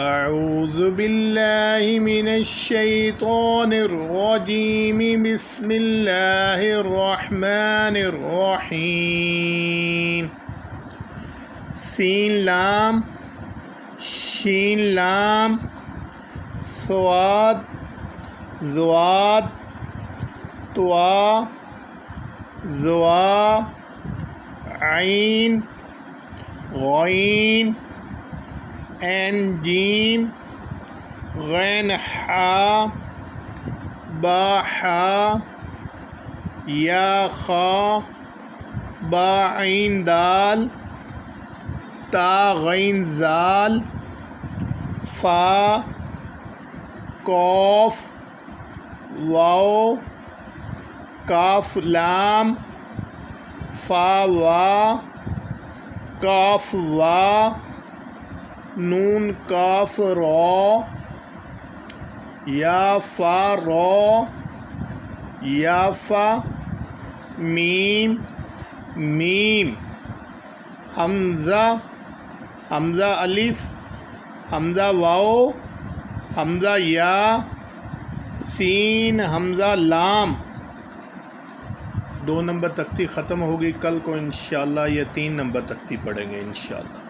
اعوذ باللہ من الشیطان الرجیم بسم اللہ الرحمن الرحیم سین لام شین لام صاد ضاد طوا ظوا عین غین عین جیم غین حا با حا یا خا با عین دال تا غین زال فا قاف واو کاف لام فا وا کاف وا نون کاف را یا فا را یا فا میم میم حمزہ حمزہ الف حمزہ واو حمزہ یا سین حمزہ لام 2 نمبر تختی ختم ہوگی. کل کو انشاءاللہ یہ 3 نمبر تختی پڑھیں گے انشاءاللہ.